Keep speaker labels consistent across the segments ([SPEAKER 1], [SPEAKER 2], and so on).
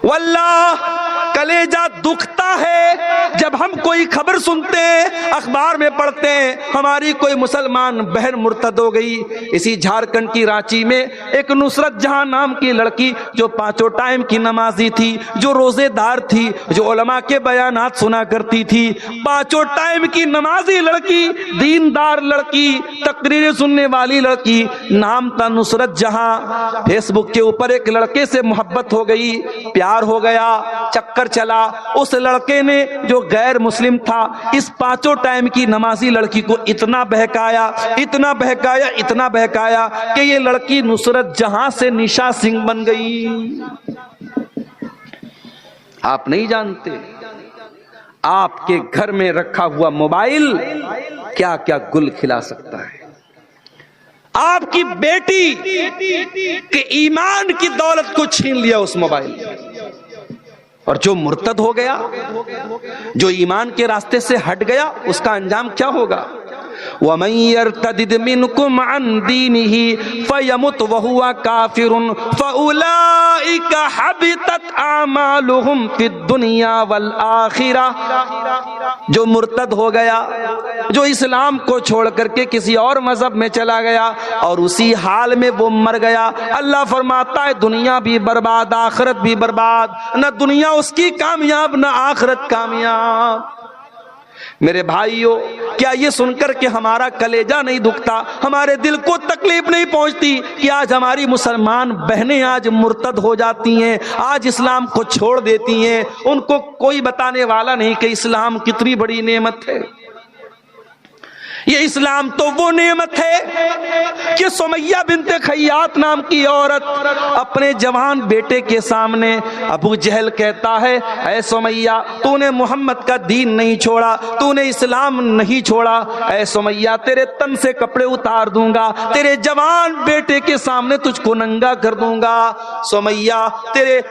[SPEAKER 1] واللہ کلیجہ دکھتا ہے جب ہم کوئی خبر سنتے ہیں، اخبار میں پڑھتے ہیں ہماری کوئی مسلمان بہن مرتد ہو گئی۔ اسی جھارکھنڈ کی رانچی میں ایک نصرت جہاں نام کی لڑکی جو 5 ٹائم کی نمازی تھی، جو روزے دار تھی، جو علماء کے بیانات سنا کرتی تھی، 5 ٹائم کی نمازی لڑکی، دیندار لڑکی، تقریریں سننے والی لڑکی، نام تھا نصرت جہاں۔ فیس بک کے اوپر ایک لڑکے سے محبت ہو گئی، پیار ہو گیا، چکر چلا۔ اس لڑکے نے جو غیر مسلم تھا اس 5 ٹائم کی نمازی لڑکی کو اتنا بہکایا، اتنا بہکایا، اتنا بہکایا کہ یہ لڑکی نصرت جہاں سے نشا سنگھ بن گئی۔ آپ نہیں جانتے آپ کے گھر میں رکھا ہوا موبائل کیا کیا گل کھلا سکتا ہے۔ آپ کی بیٹی کے ایمان کی دولت کو چھین لیا اس موبائل نے۔ اور جو مرتد ہو گیا، جو ایمان کے راستے سے ہٹ گیا، اس کا انجام کیا ہوگا؟ وَمَن يَرْتَدِدْ مِنْكُمْ عَنْ دِينِهِ فَيَمُتْ وَهُوَ كَافِرٌ فَأُولَئِكَ حَبِطَتْ أَعْمَالُهُمْ فِي الدُّنْيَا وَالْآخِرَةِ۔ جو مرتد ہو گیا، جو اسلام کو چھوڑ کر کے کسی اور مذہب میں چلا گیا اور اسی حال میں وہ مر گیا، اللہ فرماتا ہے دنیا بھی برباد، آخرت بھی برباد، نہ دنیا اس کی کامیاب نہ آخرت کامیاب۔ میرے بھائیوں، کیا یہ سن کر کہ ہمارا کلیجہ نہیں دکھتا، ہمارے دل کو تکلیف نہیں پہنچتی کہ آج ہماری مسلمان بہنیں آج مرتد ہو جاتی ہیں، آج اسلام کو چھوڑ دیتی ہیں، ان کو کوئی بتانے والا نہیں کہ اسلام کتنی بڑی نعمت ہے۔ یہ اسلام تو وہ نعمت ہے کہ سمیہ بنت خیاط نام کی عورت اپنے جوان بیٹے کے سامنے ابو جہل کہتا ہے، اے سمیہ تو نے محمد کا دین نہیں چھوڑا، تو نے اسلام نہیں چھوڑا، اے سمیہ تیرے تن سے کپڑے اتار دوں گا، تیرے جوان بیٹے کے سامنے تجھ کو ننگا کر دوں گا۔ سمیہ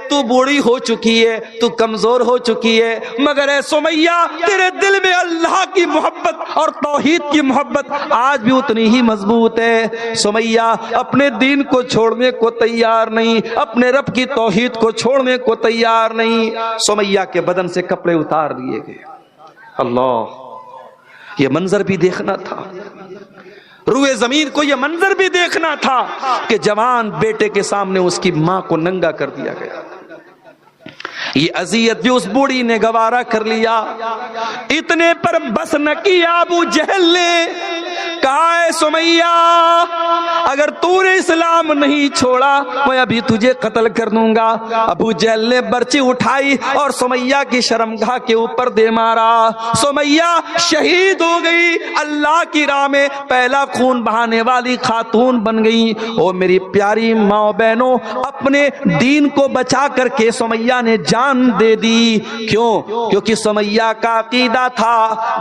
[SPEAKER 1] تو بوڑھی ہو چکی ہے، تو کمزور ہو چکی ہے، مگر اے سمیہ تیرے دل میں اللہ کی محبت اور توحید کی محبت آج بھی اتنی ہی مضبوط ہے۔ سمیہ اپنے دین کو چھوڑنے کو تیار نہیں، اپنے رب کی توحید کو چھوڑنے کو تیار نہیں۔ سمیہ کے بدن سے کپڑے اتار لیے گئے۔ اللہ، یہ منظر بھی دیکھنا تھا، روئے زمین کو یہ منظر بھی دیکھنا تھا کہ جوان بیٹے کے سامنے اس کی ماں کو ننگا کر دیا گیا۔ یہ اذیت بھی اس بوڑھی نے گوارا کر لیا۔ اتنے پر بس نہ کیا ابو جہل نے، کہا ہے سمیہ اگر تو نے اسلام نہیں چھوڑا میں ابھی تجھے قتل کر دوں گا۔ ابو جہل نے برچی اٹھائی اور سمیہ کی شرمگاہ کے اوپر دے مارا۔ سمیہ شہید ہو گئی، اللہ کی راہ میں پہلا خون بہانے والی خاتون بن گئی۔ او میری پیاری ماں بہنوں، اپنے دین کو بچا کر کے سمیہ نے جان دے دی۔ کیوں؟ کیونکہ سمیہ کا عقیدہ تھا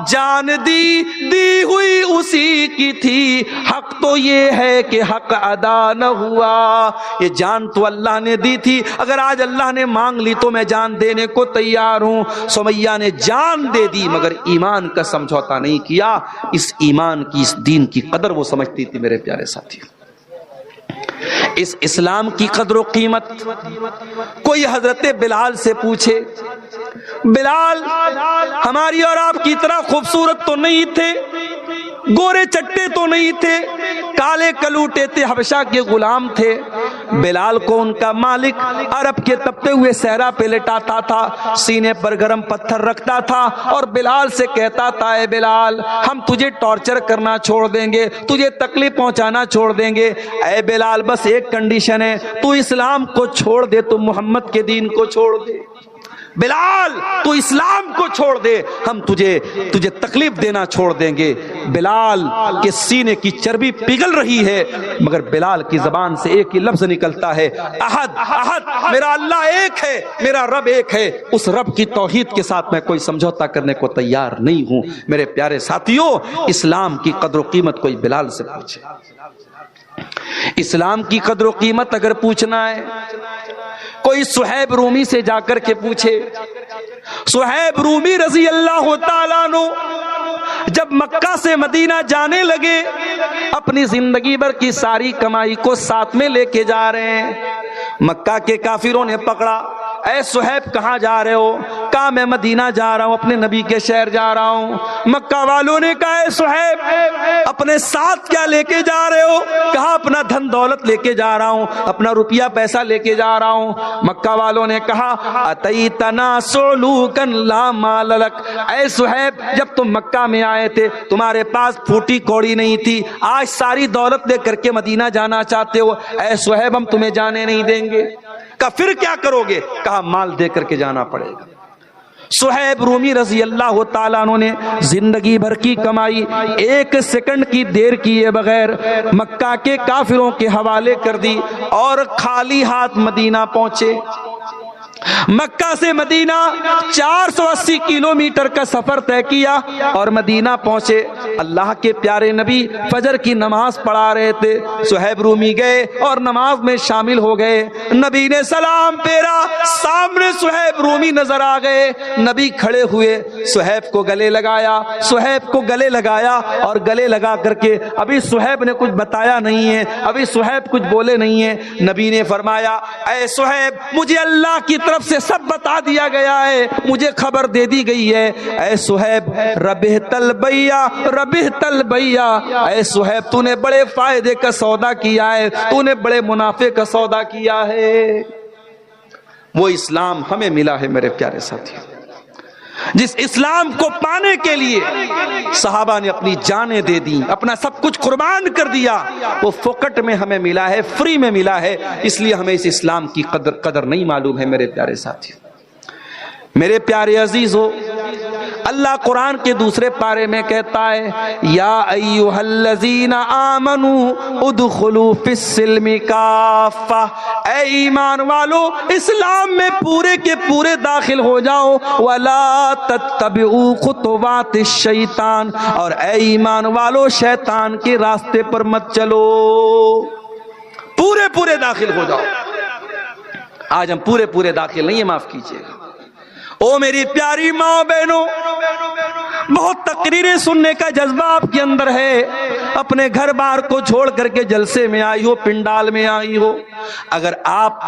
[SPEAKER 1] جان دی ہوئی اسی کی تھی، حق تو یہ ہے کہ حق ادا نہ ہوا۔ یہ جان تو اللہ نے دی تھی، اگر آج اللہ نے مانگ لی تو میں جان دینے کو تیار ہوں۔ سمیہ نے جان دے دی مگر ایمان کا سمجھوتا نہیں کیا۔ اس ایمان کی، اس دین کی قدر وہ سمجھتی تھی میرے پیارے ساتھی۔ اس اسلام کی قدر و قیمت کوئی حضرت بلال سے پوچھے، بلال ہماری اور آپ کی طرح خوبصورت تو نہیں تھے، گورے چٹے تو نہیں تھے، کالے کلوٹے تھے، حبشہ کے غلام تھے۔ بلال کو ان کا مالک عرب کے تپتے ہوئے صحرا پہ لٹاتا تھا، سینے پر گرم پتھر رکھتا تھا اور بلال سے کہتا تھا، اے بلال ہم تجھے ٹارچر کرنا چھوڑ دیں گے، تجھے تکلیف پہنچانا چھوڑ دیں گے، اے بلال بس ایک کنڈیشن ہے، تو اسلام کو چھوڑ دے، تو محمد کے دین کو چھوڑ دے۔ بلال تو اسلام کو چھوڑ دے، ہم تجھے تکلیف دینا چھوڑ دیں گے۔ بلال کے سینے کی چربی پگھل رہی ہے مگر بلال کی زبان سے ایک ہی لفظ نکلتا ہے، احد احد، میرا اللہ ایک ہے، میرا رب ایک ہے، اس رب کی توحید کے ساتھ میں کوئی سمجھوتا کرنے کو تیار نہیں ہوں۔ میرے پیارے ساتھیوں، اسلام کی قدر و قیمت کوئی بلال سے پوچھے۔ اسلام کی قدر و قیمت اگر پوچھنا ہے کوئی صہیب رومی سے جا کر کے پوچھے۔ صہیب رومی رضی اللہ تعالیٰ عنہ جب مکہ سے مدینہ جانے لگے، اپنی زندگی بھر کی ساری کمائی کو ساتھ میں لے کے جا رہے ہیں۔ مکہ کے کافروں نے پکڑا، اے صہیب کہاں جا رہے ہو؟ کہا میں مدینہ جا رہا ہوں، اپنے نبی کے شہر جا رہا ہوں۔ مکہ والوں نے کہا اے صہیب اپنے ساتھ کیا لے کے جا رہے ہو؟ کہا اپنا دھن دولت لے کے جا رہا ہوں، اپنا روپیہ پیسہ لے کے جا رہا ہوں۔ مکہ والوں نے کہا اتیتنا سلوکا لا مال لک، اے صہیب جب تم مکہ میں آئے تھے تمہارے پاس پھوٹی کوڑی نہیں تھی، آج ساری دولت لے کر کے مدینہ جانا چاہتے ہو، اے صہیب ہم تمہیں جانے نہیں دیں گے۔ کہا پھر کیا کرو گے؟ کہا مال دے کر کے جانا پڑے گا۔ صہیب رومی رضی اللہ تعالیٰ عنہ نے زندگی بھر کی کمائی ایک سیکنڈ کی دیر کیے بغیر مکہ کے کافروں کے حوالے کر دی اور خالی ہاتھ مدینہ پہنچے۔ مکہ سے مدینہ 480 کلومیٹر کا سفر طے کیا اور مدینہ پہنچے۔ اللہ کے پیارے نبی فجر کی نماز پڑھا رہے تھے، صہیب رومی گئے اور نماز میں شامل ہو گئے۔ نبی نے سلام پھیرا، سامنے صہیب رومی نظر آ گئے۔ نبی کھڑے ہوئے، صہیب کو گلے لگایا، صہیب کو گلے لگایا اور گلے لگا کر کے ابھی صہیب نے کچھ بتایا نہیں ہے، ابھی صہیب کچھ بولے نہیں ہے۔ نبی نے فرمایا اے صہیب مجھے اللہ کی طرف سے سب بتا دیا گیا ہے، مجھے خبر دے دی گئی ہے۔ اے صہیب ربحت البیع ربحت البیع، اے صہیب تو نے بڑے فائدے کا سودا کیا ہے، تو نے بڑے منافع کا سودا کیا ہے۔ وہ اسلام ہمیں ملا ہے میرے پیارے ساتھی، جس اسلام کو پانے کے لیے صحابہ نے اپنی جانیں دے دی، اپنا سب کچھ قربان کر دیا، وہ فوکٹ میں ہمیں ملا ہے، فری میں ملا ہے، اس لیے ہمیں اس اسلام کی قدر نہیں معلوم ہے میرے پیارے ساتھی۔ میرے پیارے عزیزو، اللہ قرآن کے دوسرے پارے میں کہتا ہے یا ایھا الذین آمنوا ادخلوا فی السلم کافہ، اے ایمان والو اسلام میں پورے کے پورے داخل ہو جاؤ، ولا تتبعوا خطوات الشیطان، اور اے ایمان والو شیطان کے راستے پر مت چلو، پورے داخل ہو جاؤ۔ آج ہم پورے داخل نہیں ہیں، معاف کیجیے گا۔ او میری پیاری ماں بہنوں، بہت تقریریں سننے کا جذبہ آپ کے اندر ہے، اپنے گھر بار کو چھوڑ کر کے جلسے میں آئی ہو، پنڈال میں آئی ہو۔ اگر آپ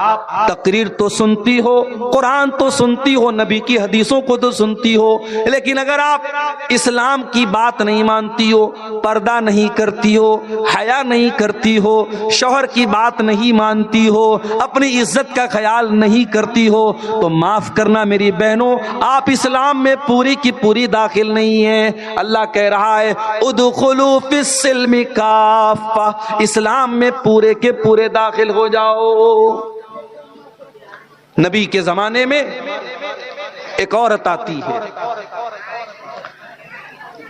[SPEAKER 1] تقریر تو سنتی ہو، قرآن تو سنتی ہو، نبی کی حدیثوں کو تو سنتی ہو، لیکن اگر آپ اسلام کی بات نہیں مانتی ہو، پردہ نہیں کرتی ہو، حیا نہیں کرتی ہو، شوہر کی بات نہیں مانتی ہو، اپنی عزت کا خیال نہیں کرتی ہو، تو معاف کرنا میری بہنوں، آپ اسلام میں پوری کی پوری داخل نہیں ہیں۔ اللہ کہہ رہا ہے ادخلوا فی السلم کافہ، اسلام میں پورے کے پورے داخل ہو جاؤ۔ نبی کے زمانے میں ایک عورت آتی ہے،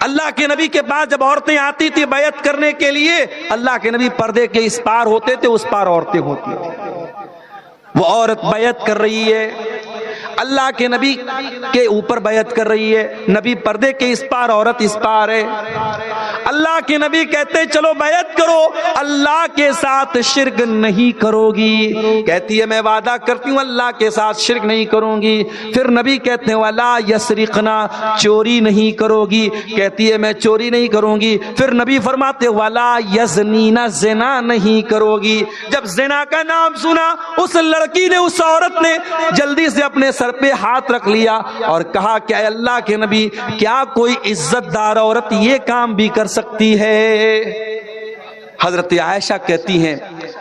[SPEAKER 1] اللہ کے نبی کے پاس جب عورتیں آتی تھی بیعت کرنے کے لیے، اللہ کے نبی پردے کے اس پار ہوتے تھے، اس پار عورتیں ہوتی تھیں۔ وہ عورت بیعت کر رہی ہے، اللہ کے نبی کے اوپر بیعت کر رہی ہے، نبی پردے کے اس پار، عورت اس پار ہے۔ اللہ کے نبی کہتے چلو بیعت کرو، اللہ کے ساتھ شرک نہیں کرو گی، کہتی ہے میں وعدہ کرتی ہوں اللہ کے ساتھ شرک نہیں کروں گی۔ پھر نبی کہتے ہیں ولا یسرقنا، چوری نہیں کرو گی، کہتی ہے میں چوری نہیں کروں گی۔ پھر نبی فرماتے ولا یزنینا، زنا نہیں کرو گی۔ جب زنا کا نام سنا، اس لڑکی نے، اس عورت نے جلدی سے اپنے سر پہ ہاتھ رکھ لیا اور کہا کہ اے اللہ کے نبی، کیا کوئی عزت دار عورت یہ کام بھی کر سکتی ہے؟ حضرت عائشہ کہتی ہیں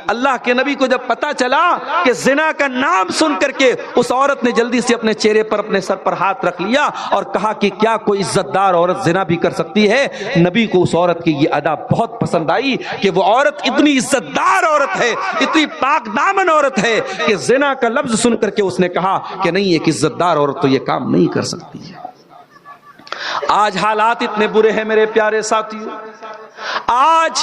[SPEAKER 1] اللہ کے نبی کو جب پتا چلا کہ زنا کا نام سن کر کے اس عورت نے جلدی سے اپنے چہرے پر، اپنے سر پر ہاتھ رکھ لیا اور کہا کہ کیا کوئی عزت دار عورت زنا بھی کر سکتی ہے؟ نبی کو اس عورت کی یہ ادا بہت پسند آئی کہ وہ عورت اتنی عزت دار عورت ہے، اتنی پاک دامن عورت ہے کہ زنا کا لفظ سن کر کے اس نے کہا کہ نہیں، ایک عزت دار عورت تو یہ کام نہیں کر سکتی ہے۔ آج حالات اتنے برے ہیں میرے پیارے ساتھیوں، آج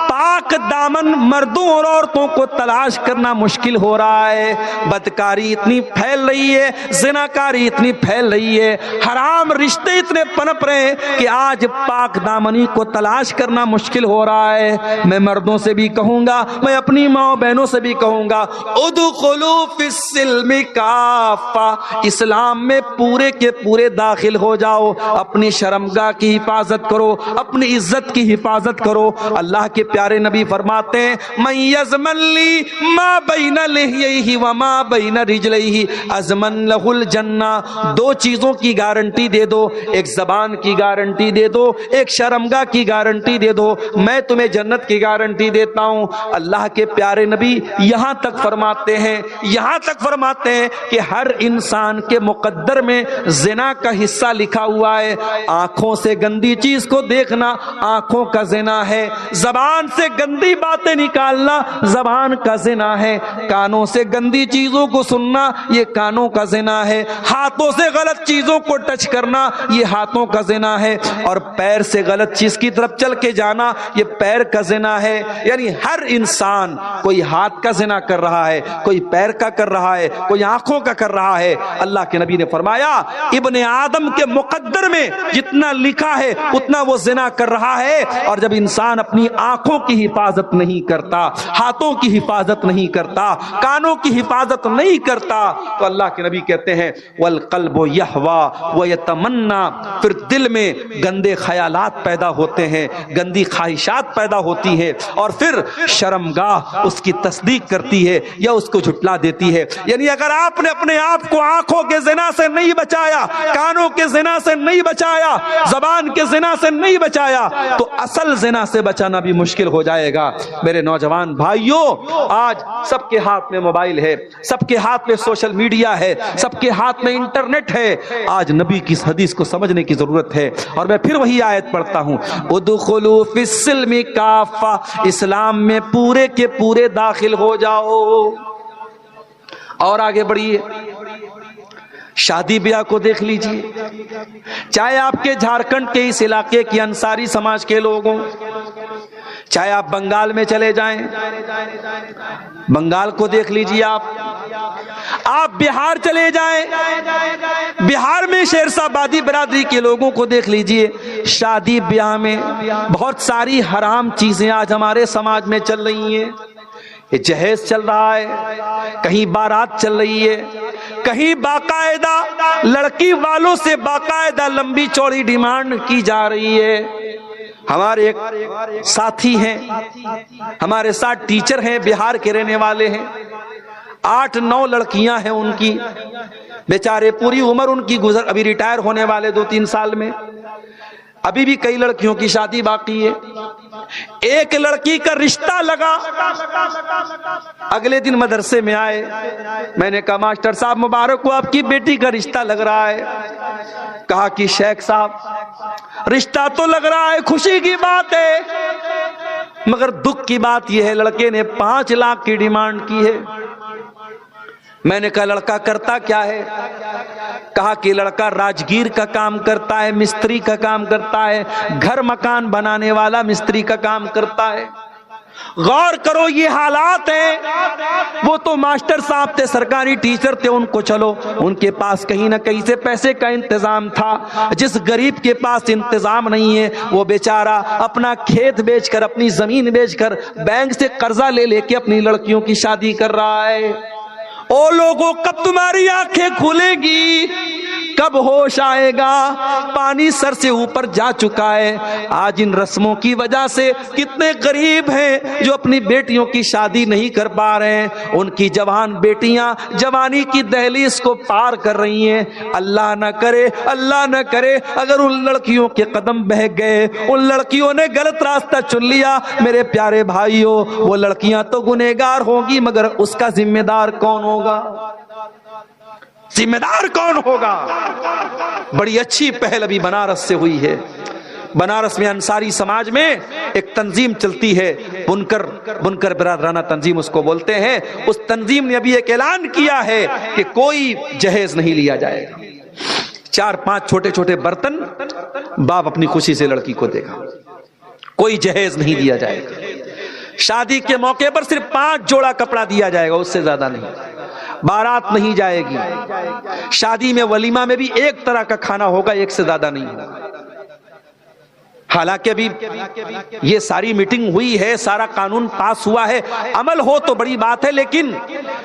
[SPEAKER 1] پاک دامن مردوں اور عورتوں کو تلاش کرنا مشکل ہو رہا ہے، بدکاری اتنی پھیل رہی ہے، زناکاری اتنی پھیل رہی ہے، حرام رشتے اتنے پنپ رہے ہیں کہ آج پاک دامنی کو تلاش کرنا مشکل ہو رہا ہے۔ میں مردوں سے بھی کہوں گا، میں اپنی ماں بہنوں سے بھی کہوں گا ادخلوا فی السلم کافہ، اسلام میں پورے کے پورے داخل ہو جاؤ، اپنی شرمگاہ کی حفاظت کرو، اپنی عزت کی حفاظت حفاظت کرو۔ اللہ کے پیارے نبی فرماتے ہیں من یضمن لی ما بین لحیہ وما بین رجلیہ اضمن لہ الجنہ۔ دو چیزوں کی گارنٹی دے دو، ایک زبان کی گارنٹی دے دو، ایک شرمگاہ کی گارنٹی دے دو، میں تمہیں جنت کی گارنٹی دیتا ہوں۔ اللہ کے پیارے نبی یہاں تک فرماتے ہیں کہ ہر انسان کے مقدر میں زنا کا حصہ لکھا ہوا ہے۔ آنکھوں سے گندی چیز کو دیکھنا آنکھوں کا زنا ہے، زبان سے گندی باتیں نکالنا زبان کا زنا ہے، کانوں سے گندی چیزوں کو سننا یہ کانوں کا زنا ہے، ہاتھوں سے غلط چیزوں کو ٹچ کرنا یہ ہاتھوں کا زنا ہے، اور پیر سے غلط چیز کی طرف چل کے جانا یہ پیر کا زنا ہے۔ یعنی ہر انسان کوئی ہاتھ کا زنا کر رہا ہے، کوئی پیر کا کر رہا ہے، کوئی آنکھوں کا کر رہا ہے۔ اللہ کے نبی نے فرمایا ابن آدم کے مقدر میں جتنا لکھا ہے اتنا وہ زنا کر رہا ہے۔ اور جب انسان اپنی آنکھوں کی حفاظت نہیں کرتا، ہاتھوں کی حفاظت نہیں کرتا، کانوں کی حفاظت نہیں کرتا، تو اللہ کے نبی کہتے ہیں والقلب یہوا ویتمنا، پھر دل میں گندے خیالات پیدا ہوتے ہیں، گندی خواہشات پیدا ہوتی ہیں، اور پھر شرمگاہ اس کی تصدیق کرتی ہے یا اس کو جھٹلا دیتی ہے۔ یعنی اگر آپ نے اپنے آپ کو آنکھوں کے زنا سے نہیں بچایا، کانوں کے زنا سے نہیں بچایا، زبان کے زنا سے نہیں بچایا، تو اصل زنا سے بچانا بھی مشکل ہو جائے گا۔ میرے نوجوان بھائیوں، آج سب کے ہاتھ میں موبائل ہے، سب کے ہاتھ میں سوشل میڈیا ہے، سب کے ہاتھ میں انٹرنیٹ ہے۔ آج نبی کی اس حدیث کو سمجھنے کی ضرورت ہے، اور میں پھر وہی آیت پڑھتا ہوں ادخلوا فی السلم کافہ، اسلام میں پورے کے پورے داخل ہو جاؤ۔ اور آگے بڑھیے، شادی بیاہ کو دیکھ لیجئے، چاہے آپ کے جھارکھنڈ کے اس علاقے کی انصاری سماج کے لوگوں، چاہے آپ بنگال میں چلے جائیں، بنگال کو دیکھ لیجئے، آپ بہار چلے جائیں، بہار میں شیرسا بادی برادری کے لوگوں کو دیکھ لیجئے، شادی بیاہ میں بہت ساری حرام چیزیں آج ہمارے سماج میں چل رہی ہیں۔ یہ جہیز چل رہا ہے، کہیں بارات چل رہی ہے، کہیں باقاعدہ لڑکی والوں سے باقاعدہ لمبی چوڑی ڈیمانڈ کی جا رہی ہے۔ ہمارے ایک ساتھی ہیں، ہمارے ساتھ ٹیچر ہیں، بہار کے رہنے والے ہیں، 8-9 لڑکیاں ہیں ان کی، بیچارے پوری عمر ان کی گزر، ابھی ریٹائر ہونے والے 2-3 سال میں، ابھی بھی کئی لڑکیوں کی شادی باقی ہے۔ ایک لڑکی کا رشتہ لگا، اگلے دن مدرسے میں آئے، میں نے کہا ماسٹر صاحب مبارک ہو، آپ کی بیٹی کا رشتہ لگ رہا ہے۔ کہا کہ شیخ صاحب رشتہ تو لگ رہا ہے، خوشی کی بات ہے، مگر دکھ کی بات یہ ہے لڑکے نے 5 لاکھ کی ڈیمانڈ کی ہے۔ میں نے کہا لڑکا کرتا کیا ہے؟ کہا کہ لڑکا راجگیر کا کام کرتا ہے، مستری کا کام کرتا ہے، گھر مکان بنانے والا مستری کا کام کرتا ہے۔ غور کرو یہ حالات ہیں۔ وہ تو ماسٹر صاحب تھے، سرکاری ٹیچر تھے، ان کو چلو ان کے پاس کہیں نہ کہیں سے پیسے کا انتظام تھا۔ جس غریب کے پاس انتظام نہیں ہے وہ بیچارہ اپنا کھیت بیچ کر، اپنی زمین بیچ کر، بینک سے قرضہ لے کے اپنی لڑکیوں کی شادی کر رہا ہے۔ او لوگوں، کب تمہاری آنکھیں کھلے گی؟ کب ہوش آئے گا؟ پانی سر سے اوپر جا چکا ہے۔ آج ان رسموں کی وجہ سے کتنے غریب ہیں جو اپنی بیٹیوں کی شادی نہیں کر پا رہے ہیں، ان کی جوان بیٹیاں جوانی کی دہلیز کو پار کر رہی ہیں۔ اللہ نہ کرے، اللہ نہ کرے اگر ان لڑکیوں کے قدم بہک گئے، ان لڑکیوں نے غلط راستہ چن لیا، میرے پیارے بھائیوں، وہ لڑکیاں تو گنہگار ہوں گی، مگر اس کا ذمہ دار کون ہوگا؟ ذمہ دار کون ہوگا؟ بڑی اچھی پہل ابھی بنارس سے ہوئی ہے۔ بنارس میں انصاری سماج میں ایک تنظیم چلتی ہے، بنکر برادرانہ تنظیم اس کو بولتے ہیں۔ اس تنظیم نے ابھی ایک اعلان کیا ہے کہ کوئی جہیز نہیں لیا جائے گا۔ 4-5 چھوٹے چھوٹے برتن باپ اپنی خوشی سے لڑکی کو دے گا، کوئی جہیز نہیں دیا جائے گا۔ شادی کے موقع پر صرف 5 جوڑا کپڑا دیا جائے گا، اس سے زیادہ نہیں۔ بارات نہیں جائے گی، شادی میں ولیمہ میں بھی ایک طرح کا کھانا ہوگا، ایک سے زیادہ نہیں ہوگا۔ حالانکہ ابھی یہ ساری میٹنگ ہوئی ہے، سارا قانون پاس ہوا ہے، عمل ہو تو بڑی بات ہے، لیکن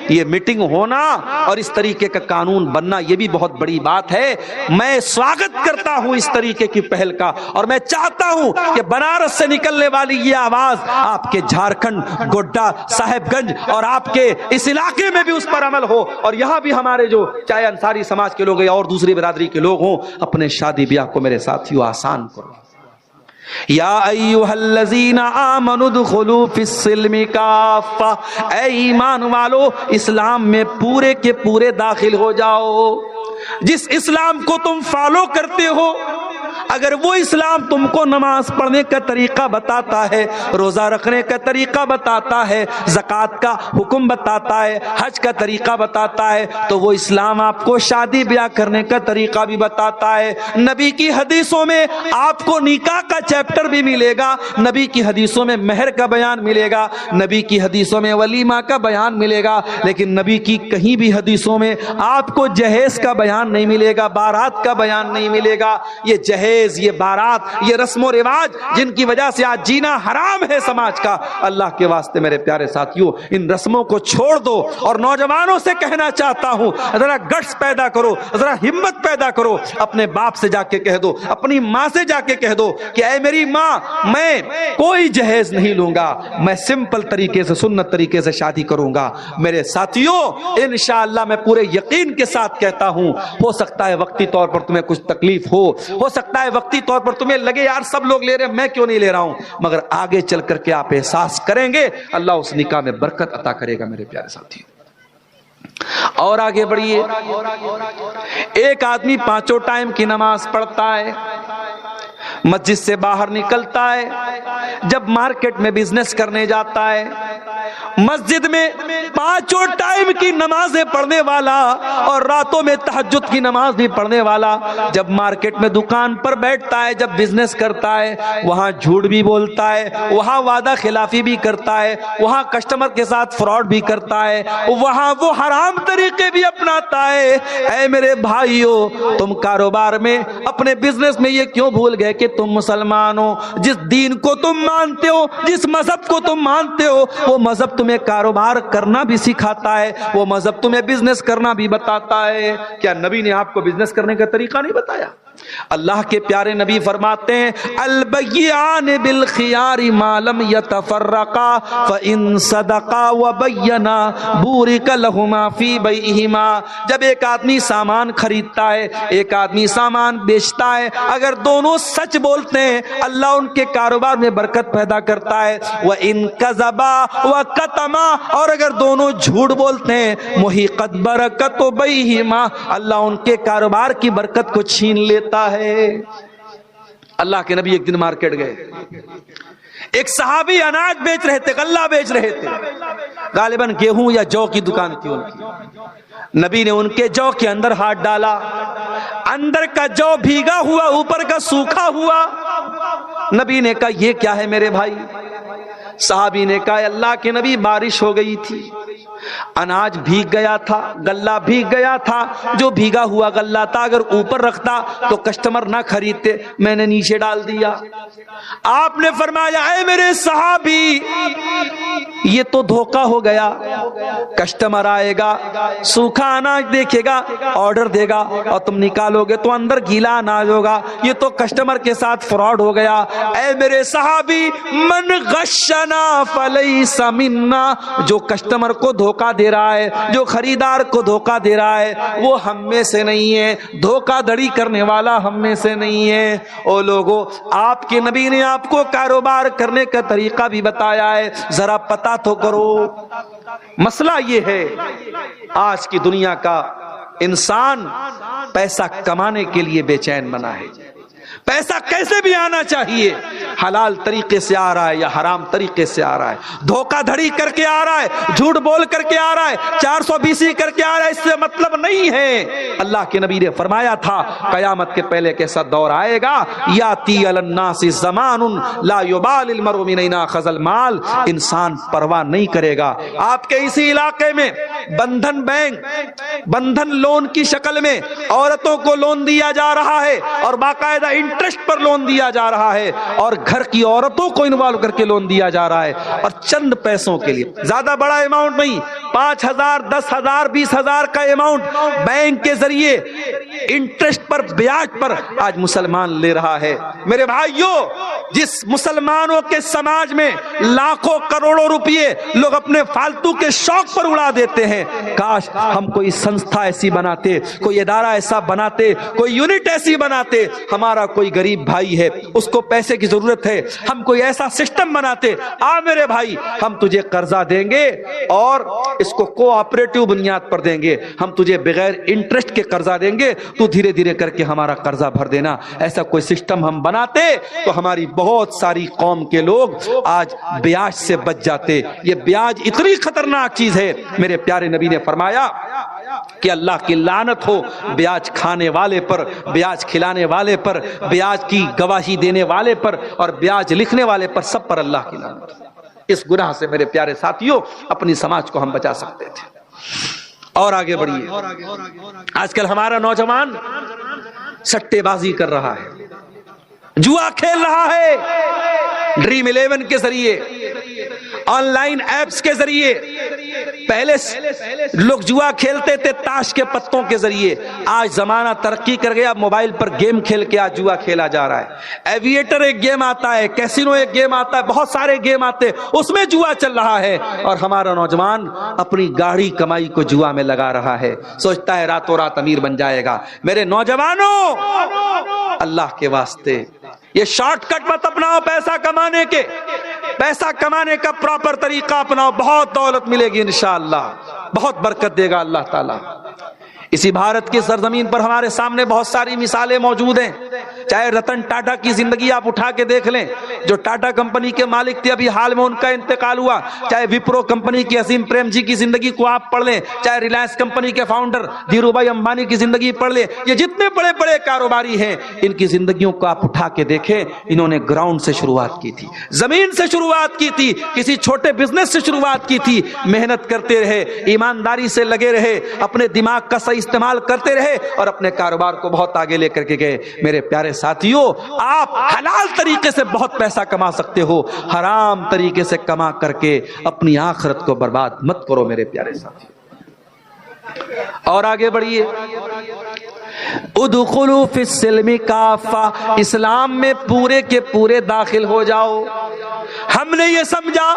[SPEAKER 1] یہ میٹنگ ہونا اور اس طریقے کا قانون بننا یہ بھی بہت بڑی بات ہے۔ میں سواگت کرتا ہوں اس طریقے کی پہل کا، اور میں چاہتا ہوں کہ بنارس سے نکلنے والی یہ آواز آپ کے جھارکھنڈ، گوڈا، صاحب گنج اور آپ کے اس علاقے میں بھی اس پر عمل ہو، اور یہاں بھی ہمارے جو چاہے انصاری سماج کے لوگ ہیں اور دوسری برادری کے لوگ ہوں، اپنے شادی بیاہ کو میرے ساتھیوں آسان کرو۔ یا ایھا الذین آمنوا ادخلوا فی السلم کافہ، اے ایمان والو اسلام میں پورے کے پورے داخل ہو جاؤ۔ جس اسلام کو تم فالو کرتے ہو، اگر وہ اسلام تم کو نماز پڑھنے کا طریقہ بتاتا ہے، روزہ رکھنے کا طریقہ بتاتا ہے، زکوٰۃ کا حکم بتاتا ہے، حج کا طریقہ بتاتا ہے، تو وہ اسلام آپ کو شادی بیاہ کرنے کا طریقہ بھی بتاتا ہے۔ نبی کی حدیثوں میں آپ کو نکاح کا چیپٹر بھی ملے گا، نبی کی حدیثوں میں مہر کا بیان ملے گا، نبی کی حدیثوں میں ولیمہ کا بیان ملے گا، لیکن نبی کی کہیں بھی حدیثوں میں آپ کو جہیز کا بیان نہیں ملے گا، بارات کا بیان نہیں ملے گا۔ یہ جہیز، یہ بارات، یہ رسم و رواج جن کی وجہ سے آج جینا حرام ہے سماج کا، اللہ کے واسطے میرے پیارے ساتھیوں ان رسموں کو چھوڑ دو۔ اور نوجوانوں سے کہنا چاہتا ہوں ذرا گٹس پیدا کرو، ذرا ہمت پیدا کرو، اپنے باپ سے جا کے کہہ دو، اپنی ماں سے جا کے کہہ دو کہ اے میری ماں، میں کوئی جہیز نہیں لوں گا، میں سمپل طریقے سے، سنت طریقے سے شادی کروں گا۔ میرے ساتھیوں انشاءاللہ میں پورے یقین کے ساتھ کہتا ہوں، ہو سکتا ہے وقتی طور پر تمہیں کچھ تکلیف ہو سکتا ہے وقتی طور پر تمہیں لگے یار سب لوگ لے رہے ہیں میں کیوں نہیں لے رہا ہوں، مگر آگے چل کر کے آپ احساس کریں گے اللہ اس نکاح میں برکت عطا کرے گا میرے پیارے ساتھی۔ اور آگے بڑھیے، ایک آدمی پانچوں ٹائم کی نماز پڑھتا ہے، مسجد سے باہر نکلتا ہے، جب مارکیٹ میں بزنس کرنے جاتا ہے، مسجد میں پانچوں ٹائم کی نمازیں پڑھنے والا اور راتوں میں تہجد کی نماز بھی پڑھنے والا، جب مارکیٹ میں دکان پر بیٹھتا ہے، جب بزنس کرتا ہے، وہاں جھوٹ بھی بولتا ہے، وہاں وعدہ خلافی بھی کرتا ہے، وہاں کسٹمر کے ساتھ فراڈ بھی کرتا ہے، وہاں وہ حرام طریقے بھی اپناتا ہے۔ اے میرے بھائیو، تم کاروبار میں، اپنے بزنس میں یہ کیوں بھول گئے کہ تم مسلمان ہو؟ جس دین کو تم مانتے ہو، جس مذہب کو تم مانتے ہو، وہ مذہب تمہیں کاروبار کرنا بھی سکھاتا ہے، وہ مذہب تمہیں بزنس کرنا بھی بتاتا ہے۔ کیا نبی نے آپ کو بزنس کرنے کا طریقہ نہیں بتایا؟ اللہ کے پیارے نبی فرماتے ہیں البیعان بالخیار ما لم یتفرقا فإن صدقا وبینا بورک لہما فی بیعہما۔ جب ایک آدمی سامان خریدتا ہے، ایک آدمی سامان بیچتا ہے، اگر دونوں سچ بولتے ہیں اللہ ان کے کاروبار میں برکت پیدا کرتا ہے۔ وإن کذبا وکتما، اور اگر دونوں جھوٹ بولتے ہیں محقت برکت بیعہما، اللہ ان کے کاروبار کی برکت کو چھین لیتا ہے۔ اللہ کے نبی ایک دن مارکیٹ گئے، ایک صحابی اناج بیچ رہے تھے، غلہ بیچ رہے تھے، غالباً گیہوں یا جو کی دکان تھی ان کی۔ نبی نے ان کے جو کے اندر ہاتھ ڈالا، اندر کا جو بھیگا ہوا، اوپر کا سوکھا ہوا۔ نبی نے کہا یہ کیا ہے میرے بھائی؟ صحابی نے کہا اللہ کے نبی بارش ہو گئی تھی، اناج بھیگ گیا تھا، غلہ بھیگ گیا تھا، جو بھیگا ہوا غلہ تھا اگر اوپر رکھتا تو کسٹمر نہ خریدتے، میں نے نیچے ڈال دیا۔ آپ نے فرمایا اے میرے صحابی یہ تو دھوکہ ہو گیا، کسٹمر آئے گا، سوکھا اناج دیکھے گا، آرڈر دے گا اور تم نکالو گے تو اندر گیلا اناج ہوگا، یہ تو کسٹمر کے ساتھ فراڈ ہو گیا۔ اے میرے صحابی من غشنا فلیس منا، جو کسٹمر کو دھوکہ دے رہا ہے، جو خریدار کو دھوکہ دے رہا ہے وہ ہم میں سے نہیں ہے، دھوکہ دھڑی کرنے والا ہم میں سے نہیں ہے۔ او لوگو، آپ کے نبی نے آپ کو کاروبار کرنے کا طریقہ بھی بتایا ہے، ذرا پتہ تو کرو۔ مسئلہ یہ ہے آج کی دنیا کا انسان پیسہ کمانے کے لیے بے چین بنا ہے۔ پیسہ کیسے بھی آنا چاہیے، حلال طریقے سے آ رہا ہے یا حرام طریقے سے آ رہا ہے، دھوکہ دھڑی کر کے آ رہا ہے، جھوٹ بول کر کے آ رہا ہے، 420 کر کے آ رہا ہے، اس سے مطلب نہیں ہے۔ اللہ کے نبی نے فرمایا تھا قیامت کے پہلے کیسا دور آئے گا، یاتی علی الناس زمان لا یبال المرء من این اخذ المال، انسان پرواہ نہیں کرے گا۔ آپ کے اسی علاقے میں بندھن بینک، بندھن لون کی شکل میں عورتوں کو لون دیا جا رہا ہے اور باقاعدہ انٹرسٹ پر لون دیا جا رہا ہے اور گھر کی عورتوں کو انوالو کر کے لون دیا جا رہا ہے، اور چند پیسوں کے لیے، زیادہ بڑا اماؤنٹ نہیں، 5,000 10,000 20,000 کا اماؤنٹ بینک کے ذریعے انٹرسٹ پر بیاج پر آج مسلمان لے رہا ہے۔ میرے بھائیوں، جس مسلمانوں کے سماج میں لاکھوں کروڑوں روپئے لوگ اپنے فالتو کے شوق پر اڑا دیتے ہیں، کاش ہم کوئی سنستھا ایسی بناتے، کوئی ادارہ ایسا بناتے، کوئی یونٹ ایسی بناتے، ہمارا کوئی غریب بھائی ہے، اس کو پیسے کی ضرورت ہے، ہم کوئی ایسا سسٹم بناتے، میرے بھائی ہم تجھے قرضہ دیں گے اور اس کو کوآپریٹو بنیاد پر دیں گے، ہم تجھے بغیر انٹرسٹ کے قرضہ دیں گے، تو دھیرے دھیرے کر کے ہمارا قرضہ بھر دینا۔ ایسا کوئی سسٹم ہم بناتے تو ہماری بہت ساری قوم کے لوگ آج بیاج سے بچ جاتے۔ یہ بیاج اتنی خطرناک چیز ہے، میرے پیارے نبی نے فرمایا کہ اللہ کی لعنت ہو بیاج کھانے والے پر، بیاج کھلانے والے پر، بیاج کی گواہی دینے والے پر اور بیاج لکھنے والے پر، سب پر اللہ کی لعنت۔ اس گناہ سے میرے پیارے ساتھیوں اپنی سماج کو ہم بچا سکتے تھے۔ اور آگے بڑھیے، آج کل ہمارا نوجوان سٹے بازی کر رہا ہے، جوا کھیل رہا ہے، ڈریم 11 کے ذریعے، آن لائن ایپس کے ذریعے۔ پہلے لوگ جوا کھیلتے تھے تاش کے پتوں کے ذریعے، آج زمانہ ترقی کر گیا، موبائل پر گیم کھیل کے آج جوا کھیلا جا رہا ہے۔ ایویٹر ایک گیم آتا ہے، کیسینو ایک گیم آتا ہے، بہت سارے گیم آتے ہیں، اس میں جوا چل رہا ہے، اور ہمارا نوجوان اپنی گاڑی کمائی کو جوا میں لگا رہا ہے، سوچتا ہے راتوں رات امیر بن جائے گا۔ میرے نوجوانوں، اللہ کے واسطے یہ شارٹ کٹ مت اپناؤ پیسہ کمانے کے، پیسہ کمانے کا پراپر طریقہ اپناؤ، بہت دولت ملے گی انشاءاللہ، بہت برکت دے گا اللہ تعالیٰ۔ اسی بھارت کی سرزمین پر ہمارے سامنے بہت ساری مثالیں موجود ہیں، چاہے رتن ٹاٹا کی زندگی آپ اٹھا کے دیکھ لیں، جو ٹاٹا کمپنی کے مالک تھے، ابھی حال میں ان کا انتقال ہوا، چاہے وپرو کمپنی کی عظیم پریم جی کی زندگی کو آپ پڑھ لیں، چاہے ریلائنس کمپنی کے فاؤنڈر دھیرو بھائی امبانی کی زندگی پڑھ لیں، یہ جتنے بڑے بڑے کاروباری ہیں ان کی زندگیوں کو آپ اٹھا کے دیکھیں، انہوں نے گراؤنڈ سے شروعات کی تھی، زمین سے شروعات کی تھی، کسی چھوٹے بزنس سے شروعات کی تھی، محنت کرتے رہے، ایمانداری سے لگے رہے، اپنے دماغ کا صحیح استعمال کرتے رہے اور اپنے کاروبار کو بہت آگے لے کر کے گئے۔ میرے پیارے ساتھیوں، آپ حلال طریقے سے بہت پیسہ کما سکتے ہو، حرام طریقے سے کما کر کے اپنی آخرت کو برباد مت کرو میرے پیارے ساتھیوں۔ اور آگے بڑھیے، ادخلوا فی السلم کافہ، اسلام میں پورے کے پورے داخل ہو جاؤ۔ ہم نے یہ سمجھا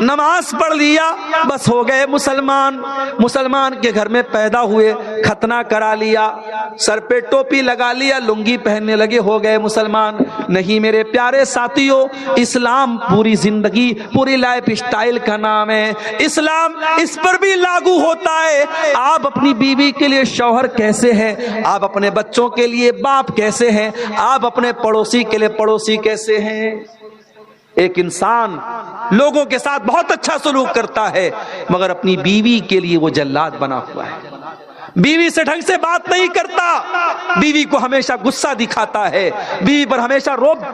[SPEAKER 1] نماز پڑھ لیا بس ہو گئے مسلمان، مسلمان کے گھر میں پیدا ہوئے، ختنہ کرا لیا، سر پہ ٹوپی لگا لیا، لنگی پہننے لگے، ہو گئے مسلمان۔ نہیں میرے پیارے ساتھیوں، اسلام پوری زندگی، پوری لائف اسٹائل کا نام ہے۔ اسلام اس پر بھی لاگو ہوتا ہے، آپ اپنی بیوی کے لیے شوہر کیسے ہیں، آپ اپنے بچوں کے لیے باپ کیسے ہیں، آپ اپنے پڑوسی کے لیے پڑوسی کیسے ہیں۔ ایک انسان لوگوں کے ساتھ بہت اچھا سلوک کرتا ہے مگر اپنی بیوی کے لیے وہ جلاد بنا ہوا ہے، بیوی سے ڈھنگ سے بات نہیں کرتا، بیوی کو ہمیشہ غصہ دکھاتا ہے، بیوی پر ہمیشہ روب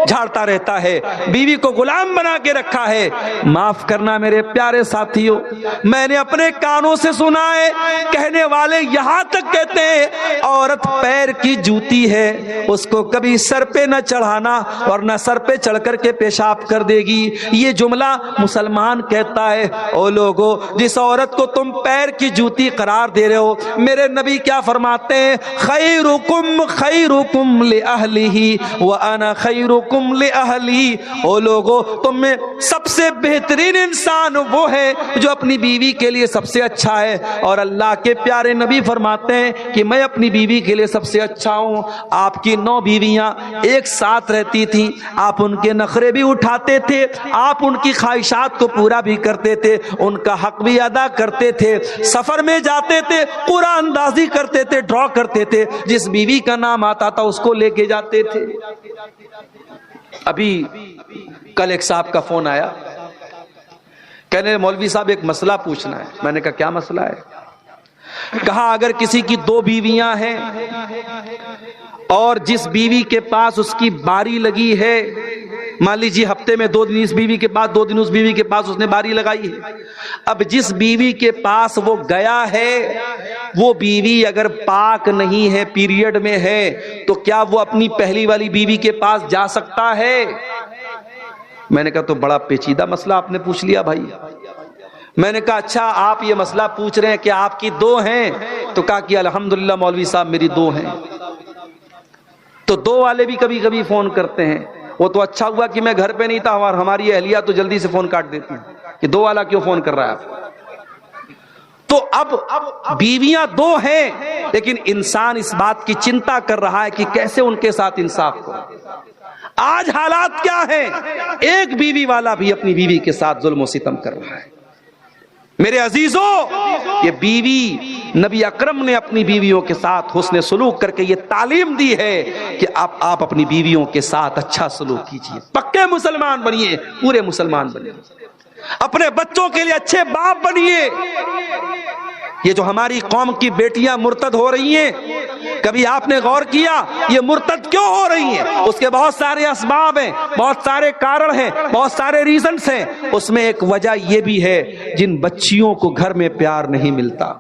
[SPEAKER 1] جھاڑتا رہتا ہے، بیوی کو غلام بنا کے رکھا ہے۔ معاف کرنا میرے پیارے ساتھیوں، میں نے اپنے کانوں سے سنا ہے، کہنے والے یہاں تک کہتے ہیں عورت پیر کی جوتی ہے، اس کو کبھی سر پہ نہ چڑھانا ورنہ سر پہ چڑھ کر کے پیشاب کر دے گی۔ یہ جملہ مسلمان کہتا ہے۔ او لوگو، جس عورت کو تم پیر کی جوتی قرار دے رہے ہو، میرے نبی کیا فرماتے ہیں؟ خیرکم خیرکم لأہلہ وانا خیرکم لأہلی۔ او لوگو، تم میں سب سے بہترین انسان وہ ہے جو اپنی بیوی کے لیے سب سے اچھا ہے، اور اللہ کے پیارے نبی فرماتے ہیں کہ میں اپنی بیوی کے لیے سب سے اچھا ہوں۔ آپ کی 9 بیویاں ایک ساتھ رہتی تھیں، آپ ان کے نخرے بھی اٹھاتے تھے، آپ ان کی خواہشات کو پورا بھی کرتے تھے، ان کا حق بھی ادا کرتے تھے، سفر میں جاتے تھے قرآن اندازی کرتے تھے، ڈرا کرتے تھے، جس بیوی کا نام آتا تھا اس کو لے کے جاتے تھے۔ ابھی کل ایک صاحب کا فون آیا، کہنے مولوی صاحب ایک مسئلہ پوچھنا ہے۔ میں نے کہا کیا مسئلہ ہے؟ کہا اگر کسی کی 2 بیویاں ہیں اور جس بیوی کے پاس اس کی باری لگی ہے مان لیجیے ہفتے میں 2 دن اس بیوی کے پاس 2 دن اس بیوی کے پاس اس نے باری لگائی ہے. اب جس بیوی کے پاس وہ گیا ہے وہ بیوی اگر پاک نہیں ہے، پیریڈ میں ہے، تو کیا وہ اپنی پہلی والی بیوی کے پاس جا سکتا ہے؟ میں نے کہا تو بڑا پیچیدہ مسئلہ آپ نے پوچھ لیا بھائی. میں نے کہا اچھا آپ یہ مسئلہ پوچھ رہے ہیں کہ آپ کی 2 ہیں؟ تو کہا کہ الحمدللہ مولوی صاحب میری 2 ہیں. تو 2 والے بھی کبھی کبھی فون کرتے ہیں. وہ تو اچھا ہوا کہ میں گھر پہ نہیں تھا، اور ہماری اہلیہ تو جلدی سے فون کاٹ دیتی ہیں کہ 2 والا کیوں فون کر رہا ہے آپ. تو اب بیویاں 2 ہیں، لیکن انسان اس بات کی چنتا کر رہا ہے کہ کیسے ان کے ساتھ انصاف کرو. آج حالات کیا ہیں؟ ایک بیوی والا بھی اپنی بیوی کے ساتھ ظلم و ستم کر رہا ہے. میرے عزیزوں، یہ بیوی نبی اکرم نے اپنی بیویوں کے ساتھ حسن سلوک کر کے یہ تعلیم دی ہے کہ آپ اپنی بیویوں کے ساتھ اچھا سلوک کیجئے، پکے مسلمان بنیے، پورے مسلمان بنیے، اپنے بچوں کے لیے اچھے باپ بنیے. یہ جو ہماری قوم کی بیٹیاں مرتد ہو رہی ہیں، کبھی آپ نے غور کیا یہ مرتد کیوں ہو رہی ہیں؟ اس کے بہت سارے اسباب ہیں، بہت سارے کارن ہیں، بہت سارے ریزنز ہیں. اس میں ایک وجہ یہ بھی ہے جن بچیوں کو گھر میں پیار نہیں ملتا،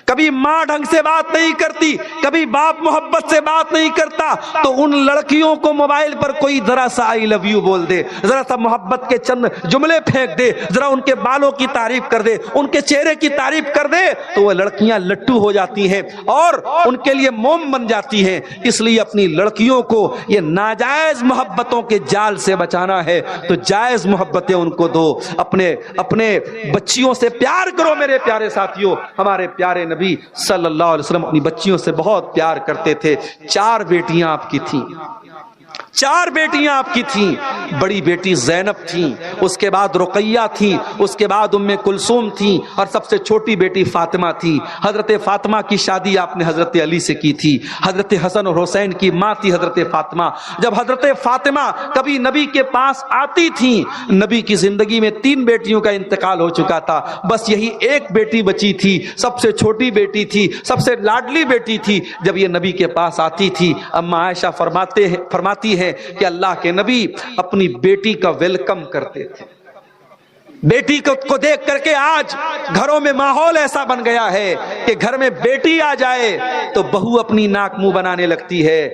[SPEAKER 1] کبھی ماں ڈھنگ سے بات نہیں کرتی، کبھی باپ محبت سے بات نہیں کرتا، تو ان لڑکیوں کو موبائل پر کوئی ذرا سا آئی لو یو بول دے، ذرا سا محبت کے چند جملے پھینک دے، ذرا ان کے بالوں کی تعریف کر دے، ان کے چہرے کی تعریف کر دے، تو وہ لڑکیاں لٹو ہو جاتی ہیں اور ان کے لیے موم بن جاتی ہیں. اس لیے اپنی لڑکیوں کو یہ ناجائز محبتوں کے جال سے بچانا ہے تو جائز محبتیں ان کو دو. اپنے بچیوں سے پیار کرو میرے پیارے ساتھیوں. ہمارے پیارے نبی صلی اللہ علیہ وسلم اپنی بچیوں سے بہت پیار کرتے تھے. 4 بیٹیاں آپ کی تھیں، 4 بیٹیاں آپ کی تھیں. بڑی بیٹی زینب تھیں، اس کے بعد رقیہ تھیں، اس کے بعد ام کلثوم تھیں، اور سب سے چھوٹی بیٹی فاطمہ تھی. حضرت فاطمہ کی شادی آپ نے حضرت علی سے کی تھی. حضرت حسن اور حسین کی ماں تھی حضرت فاطمہ. جب حضرت فاطمہ کبھی نبی کے پاس آتی تھیں، نبی کی زندگی میں 3 بیٹیوں کا انتقال ہو چکا تھا، بس یہی ایک بیٹی بچی تھی، سب سے چھوٹی بیٹی تھی، سب سے لاڈلی بیٹی تھی. جب یہ نبی کے پاس آتی تھی، اما عائشہ فرماتی ہے کہ اللہ کے نبی اپنی بیٹی کا ویلکم کرتے تھے. بیٹی کو دیکھ کر کے آج گھروں میں ماحول ایسا بن گیا ہے کہ گھر میں بیٹی آ جائے تو بہو اپنی ناک منہ بنانے لگتی ہے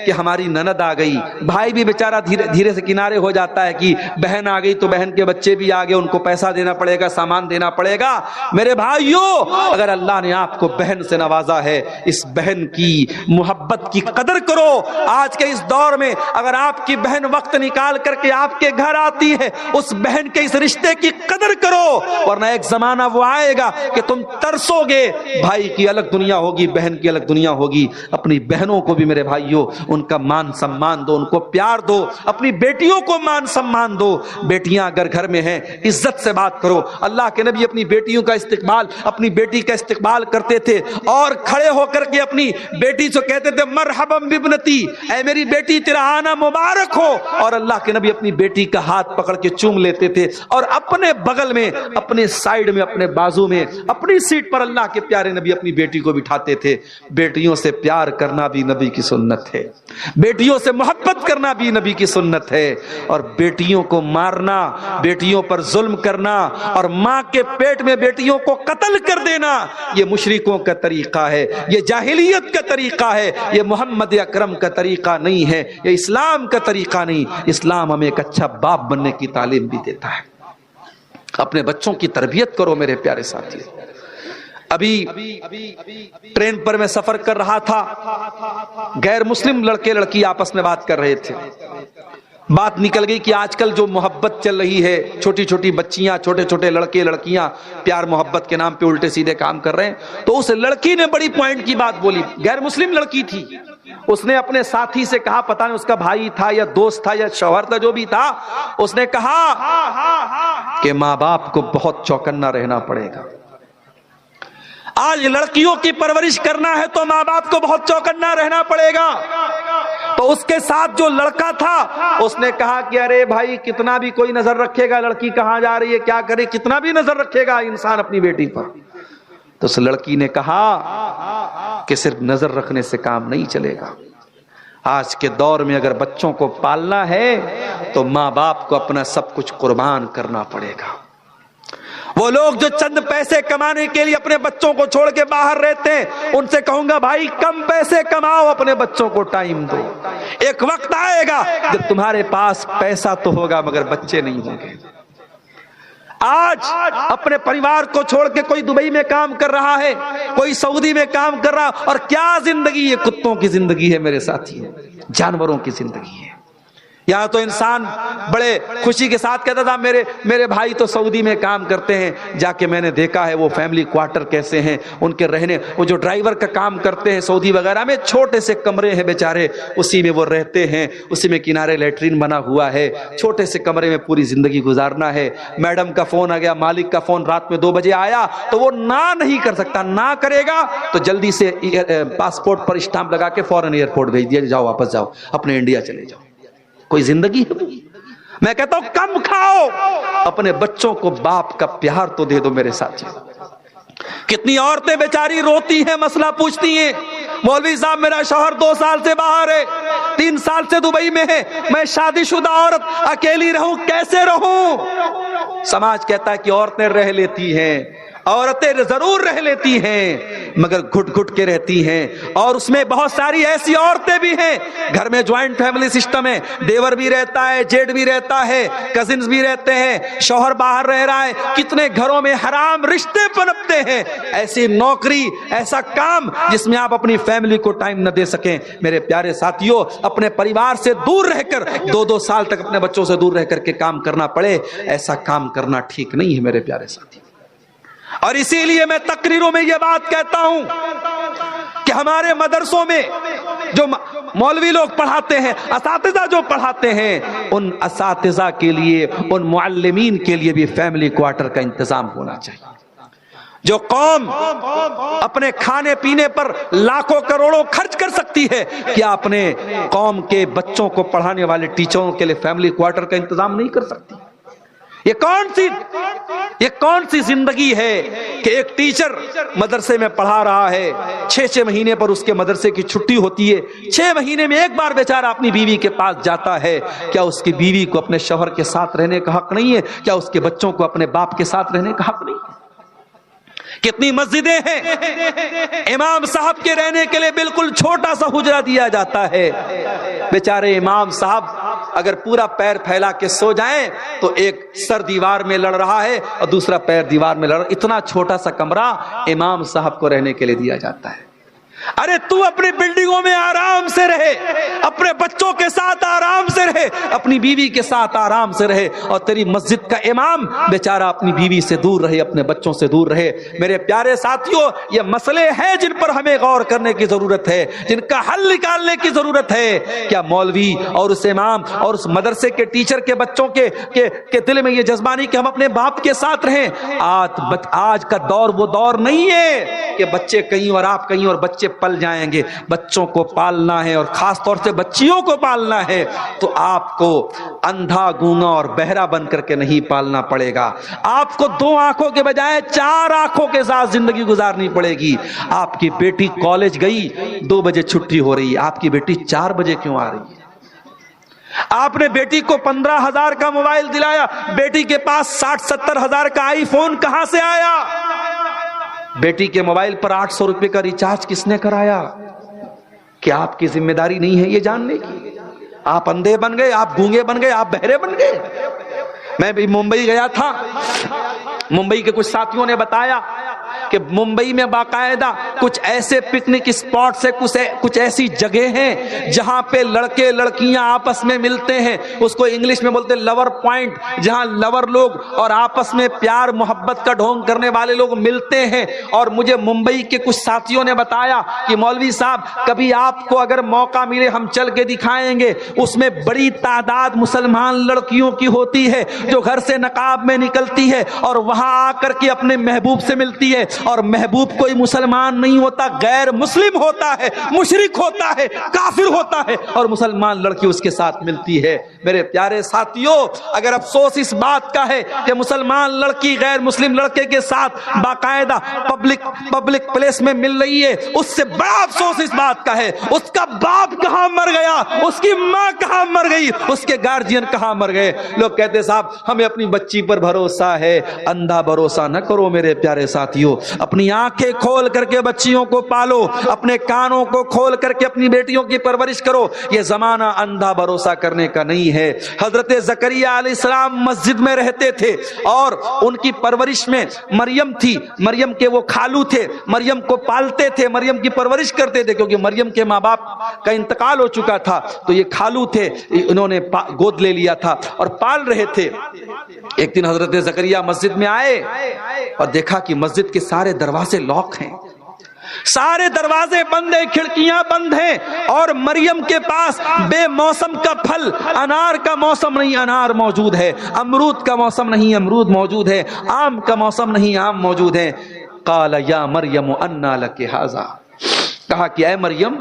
[SPEAKER 1] کہ ہماری نند آ گئی. بھائی بھی بیچارہ دھیرے سے کنارے ہو جاتا ہے کہ بہن آ گئی تو بہن کے بچے بھی آ گئے، ان کو پیسہ دینا پڑے گا، سامان دینا پڑے گا. میرے بھائیوں، اگر اللہ نے آپ کو بہن سے نوازا ہے، اس بہن کی محبت کی قدر کرو. آج کے اس دور میں اگر آپ کی بہن وقت نکال کر کے آپ کے گھر آتی ہے، اس بہن کے اس رشتے کی قدر کرو، ورنہ ایک زمانہ وہ آئے گا کہ تم ترسو گے. بھائی کی الگ دنیا ہوگی، بہن کی الگ دنیا ہوگی. اپنی بہنوں کو بھی میرے بھائیوں ان کا مان سمان دو، ان کو پیار دو. اپنی بیٹیوں کو مان سمان دو. بیٹیاں اگر گھر میں ہیں عزت سے بات کرو. اللہ کے نبی اپنی بیٹیوں کا استقبال، اپنی بیٹی کا استقبال کرتے تھے اور کھڑے ہو کر کے اپنی بیٹی سے کہتے تھے مرحبا بابنتی، اے میری بیٹی تیرا آنا مبارک ہو. اور اللہ کے نبی اپنی بیٹی کا ہاتھ پکڑ کے چوم لیتے تھے اور اپنے بغل میں، اپنے سائیڈ میں، اپنے بازو میں، اپنی سیٹ پر اللہ کے پیارے نبی اپنی بیٹی کو بٹھاتے تھے. بیٹیوں سے پیار کرنا بھی نبی کی سنت ہے، بیٹیوں سے محبت کرنا بھی نبی کی سنت ہے. اور بیٹیوں کو مارنا، بیٹیوں پر ظلم کرنا اور ماں کے پیٹ میں بیٹیوں کو قتل کر دینا، یہ مشرکوں کا طریقہ ہے، یہ جاہلیت کا طریقہ ہے، یہ محمد اکرم کا طریقہ نہیں ہے، یہ اسلام کا طریقہ نہیں. اسلام ہمیں ایک اچھا باپ بننے کی تعلیم بھی دیتا ہے. اپنے بچوں کی تربیت کرو میرے پیارے ساتھی. ابھی ٹرین پر میں سفر کر رہا تھا، غیر مسلم لڑکے لڑکی آپس میں بات کر رہے تھے. بات نکل گئی کہ آج کل جو محبت چل رہی ہے، چھوٹی چھوٹی بچیاں، چھوٹے چھوٹے لڑکے لڑکیاں پیار محبت کے نام پہ الٹے سیدھے کام کر رہے ہیں. تو اس لڑکی نے بڑی پوائنٹ کی بات بولی، غیر مسلم لڑکی تھی. اس نے اپنے ساتھی سے کہا، پتہ نہیں اس کا بھائی تھا یا دوست تھا یا شوہر تھا، جو بھی تھا، اس نے کہا کہ ماں باپ کو بہت چوکنا رہنا پڑے گا. آج لڑکیوں کی پرورش کرنا ہے تو ماں باپ کو بہت چوکنا رہنا پڑے گا. تو اس کے ساتھ جو لڑکا تھا اس نے کہا کہ ارے بھائی کتنا بھی کوئی نظر رکھے گا، لڑکی کہاں جا رہی ہے کیا کرے، کتنا بھی نظر رکھے گا انسان اپنی بیٹی پر. تو اس لڑکی نے کہا کہ صرف نظر رکھنے سے کام نہیں چلے گا. آج کے دور میں اگر بچوں کو پالنا ہے تو ماں باپ کو اپنا سب کچھ قربان کرنا پڑے گا۔ وہ لوگ جو چند پیسے کمانے کے لیے اپنے بچوں کو چھوڑ کے باہر رہتے ہیں، ان سے کہوں گا بھائی کم پیسے کماؤ، اپنے بچوں کو ٹائم دو۔ ایک وقت آئے گا جب تمہارے پاس پیسہ تو ہوگا مگر بچے نہیں ہوں گے۔ آج اپنے پریوار کو چھوڑ کے کوئی دبئی میں کام کر رہا ہے، کوئی سعودی میں کام کر رہا، اور کیا زندگی ہے؟ کتوں کی زندگی ہے میرے ساتھی، جانوروں کی زندگی ہے۔ یہاں تو انسان بڑے خوشی کے ساتھ کہتا تھا میرے بھائی تو سعودی میں کام کرتے ہیں، جا کے میں نے دیکھا ہے وہ فیملی کوارٹر کیسے ہیں ان کے رہنے، وہ جو ڈرائیور کا کام کرتے ہیں سعودی وغیرہ میں، چھوٹے سے کمرے ہیں بیچارے، اسی میں وہ رہتے ہیں، اسی میں کنارے لیٹرین بنا ہوا ہے، چھوٹے سے کمرے میں پوری زندگی گزارنا ہے۔ میڈم کا فون آ گیا، مالک کا فون رات میں 2 بجے آیا تو وہ نہ نہیں کر سکتا، نہ کرے گا تو جلدی سے پاسپورٹ پر اسٹامپ لگا کے فوراً ایئرپورٹ بھیج دیا، جاؤ واپس جاؤ اپنے انڈیا چلے جاؤ۔ کوئی زندگی ہے؟ میں کہتا ہوں کم کھاؤ، اپنے بچوں کو باپ کا پیار تو دے دو میرے ساتھی۔ کتنی عورتیں بیچاری روتی ہیں، مسئلہ پوچھتی ہیں، مولوی صاحب میرا شوہر 2 سال سے باہر ہے، 3 سال سے دبئی میں ہے، میں شادی شدہ عورت اکیلی رہوں، کیسے رہوں؟ سماج کہتا ہے کہ عورتیں رہ لیتی ہیں، عورتیں ضرور رہ لیتی ہیں مگر گھٹ گھٹ کے رہتی ہیں، اور اس میں بہت ساری ایسی عورتیں بھی ہیں گھر میں جوائنٹ فیملی سسٹم ہے، دیور بھی رہتا ہے، جیٹ بھی رہتا ہے، کزنز بھی رہتے ہیں، شوہر باہر رہ رہا ہے، کتنے گھروں میں حرام رشتے پنپتے ہیں۔ ایسی نوکری، ایسا کام جس میں آپ اپنی فیملی کو ٹائم نہ دے سکیں، میرے پیارے ساتھیوں اپنے پریوار سے دور رہ کر 2-2 سال تک اپنے بچوں سے دور رہ کر کے کام کرنا پڑے، ایسا کام کرنا ٹھیک نہیں ہے میرے پیارے ساتھی۔ اور اسی لیے میں تقریروں میں یہ بات کہتا ہوں کہ ہمارے مدرسوں میں جو مولوی لوگ پڑھاتے ہیں، اساتذہ جو پڑھاتے ہیں، ان اساتذہ کے لیے، ان معلمین کے لیے بھی فیملی کوارٹر کا انتظام ہونا چاہیے۔ جو قوم اپنے کھانے پینے پر لاکھوں کروڑوں خرچ کر سکتی ہے، کیا اپنے قوم کے بچوں کو پڑھانے والے ٹیچروں کے لیے فیملی کوارٹر کا انتظام نہیں کر سکتی؟ یہ کون سی زندگی ہے کہ ایک ٹیچر مدرسے میں پڑھا رہا ہے، 6 مہینے پر اس کے مدرسے کی چھٹی ہوتی ہے، 6 مہینے میں ایک بار بیچارہ اپنی بیوی کے پاس جاتا ہے، کیا اس کی بیوی کو اپنے شوہر کے ساتھ رہنے کا حق نہیں ہے؟ کیا اس کے بچوں کو اپنے باپ کے ساتھ رہنے کا حق نہیں ہے؟ کتنی مسجدیں ہیں امام صاحب کے رہنے کے لیے بالکل چھوٹا سا حجرہ دیا جاتا ہے، بیچارے امام صاحب اگر پورا پیر پھیلا کے سو جائیں تو ایک سر دیوار میں لڑ رہا ہے اور دوسرا پیر دیوار میں لڑ رہا ہے، اتنا چھوٹا سا کمرہ امام صاحب کو رہنے کے لیے دیا جاتا ہے۔ ارے تو اپنی بلڈنگوں میں آرام سے رہے، اپنے بچوں کے ساتھ آرام سے رہے، اپنی بیوی کے ساتھ آرام سے رہے، اور تیری مسجد کا امام بیچارہ اپنی بیوی سے دور رہے، اپنے بچوں سے دور رہے۔ میرے پیارے ساتھیوں یہ مسئلے ہیں جن پر ہمیں غور کرنے کی ضرورت ہے، جن کا حل نکالنے کی ضرورت ہے۔ کیا مولوی اور اس امام اور اس مدرسے کے ٹیچر کے بچوں کے دل میں یہ جذبہ نہیں کہ ہم اپنے باپ کے ساتھ رہیں؟ آج کا دور وہ دور نہیں ہے کہ بچے کہیں اور آپ کہیں اور بچے پل جائیں گے۔ بچوں کو پالنا ہے اور خاص طور سے بچیوں کو پالنا ہے تو آپ کو اندھا گونگا اور بہرا بن کر کے نہیں پالنا پڑے گا، آپ کو 2 آنکھوں کے بجائے 4 آنکھوں کے ساتھ زندگی گزارنی پڑے گی۔ آپ کی بیٹی کالج گئی، 2 بجے چھٹی ہو رہی ہے، آپ کی بیٹی 4 بجے کیوں آ رہی ہے؟ آپ نے بیٹی کو 15,000 کا موبائل دلایا، بیٹی کے پاس 60-70 ہزار کا آئی فون کہاں سے آیا؟ بیٹی کے موبائل پر 800 روپے کا ریچارج کس نے کرایا؟ کیا آپ کی ذمہ داری نہیں ہے یہ جاننے کی؟ آپ اندھے بن گئے، آپ گونگے بن گئے، آپ بہرے بن گئے۔ میں بھی ممبئی گیا تھا، ممبئی کے کچھ ساتھیوں نے بتایا کہ ممبئی میں باقاعدہ کچھ ایسے پکنک اسپاٹ سے کچھ ایسی جگہ ہیں جہاں پہ لڑکے لڑکیاں آپس میں ملتے ہیں، اس کو انگلش میں بولتے لور پوائنٹ، جہاں لور لوگ اور آپس میں پیار محبت کا ڈھونگ کرنے والے لوگ ملتے ہیں۔ اور مجھے ممبئی کے کچھ ساتھیوں نے بتایا کہ مولوی صاحب کبھی آپ کو اگر موقع ملے ہم چل کے دکھائیں گے، اس میں بڑی تعداد مسلمان لڑکیوں کی ہوتی ہے جو گھر سے نقاب میں نکلتی ہے اور وہاں آ کر کے اپنے محبوب سے ملتی ہے، اور محبوب کوئی مسلمان نہیں ہوتا، غیر مسلم ہوتا ہے، مشرک ہوتا ہے، کافر ہوتا ہے، اور مسلمان لڑکی اس کے ساتھ ملتی ہے۔ میرے پیارے ساتھیوں، اگر افسوس اس بات کا ہے کہ مسلمان لڑکی غیر مسلم لڑکے کے ساتھ باقاعدہ پبلک پلیس میں مل رہی ہے، اس سے بڑا افسوس اس بات کا ہے اس کا باپ کہاں مر گیا، اس کی ماں کہاں مر گئی، اس کے گارجین کہاں مر گئے۔ لوگ کہتے صاحب ہمیں اپنی بچی پر بھروسہ ہے، اندھا بھروسہ نہ کرو میرے پیارے ساتھیوں۔ اپنی آنکھیں کھول کر کے بچیوں کو پالو، اپنے کانوں کو کھول کر کے اپنی بیٹیوں کی پرورش کرو۔ یہ زمانہ اندھا بھروسہ کرنے کا نہیں ہے۔ حضرت زکریا علیہ السلام مسجد میں رہتے تھے اور ان کی پرورش میں مریم تھی، مریم کے وہ خالو تھے، مریم کو پالتے تھے، مریم کی پرورش کرتے تھے، کیونکہ مریم کے ماں باپ کا انتقال ہو چکا تھا، تو یہ خالو تھے، انہوں نے گود لے لیا تھا اور پال رہے تھے۔ ایک دن حضرت زکریا مسجد میں آئے اور دیکھا کہ مسجد کے سارے دروازے لاک ہیں، سارے دروازے بند ہیں، کھڑکیاں بند ہیں، اور مریم کے پاس بے موسم کا پھل، انار کا موسم نہیں انار موجود ہے، امرود کا موسم نہیں امرود موجود ہے، آم کا موسم نہیں آم موجود ہے۔ قال یا مریم انا لک ھذا، کہا کہ اے مریم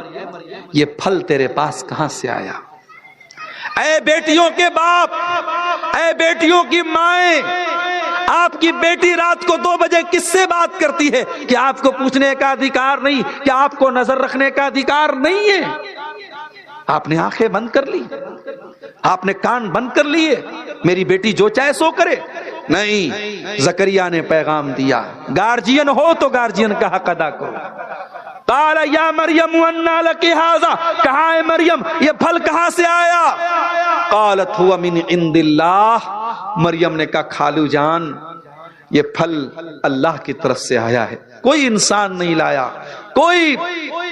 [SPEAKER 1] یہ پھل تیرے پاس کہاں سے آیا؟ اے بیٹیوں کے باپ، اے بیٹیوں کی مائیں، آپ کی بیٹی رات کو 2 بجے کس سے بات کرتی ہے کہ آپ کو پوچھنے کا ادھیکار نہیں، کہ آپ کو نظر رکھنے کا ادھیکار نہیں ہے؟ آپ نے آنکھیں بند کر لی، آپ نے کان بند کر لیے، میری بیٹی جو چاہے سو کرے؟ نہیں، زکریا نے پیغام دیا، گارجین ہو تو گارجین کا حق ادا کرو۔ قال یا مریم انا لک ھذا، کہا ہے مریم یہ پھل کہاں سے آیا؟ قالت هو من عند اللہ، مریم نے کہا خالو جان یہ پھل اللہ کی طرف سے آیا ہے، کوئی انسان نہیں لایا، کوئی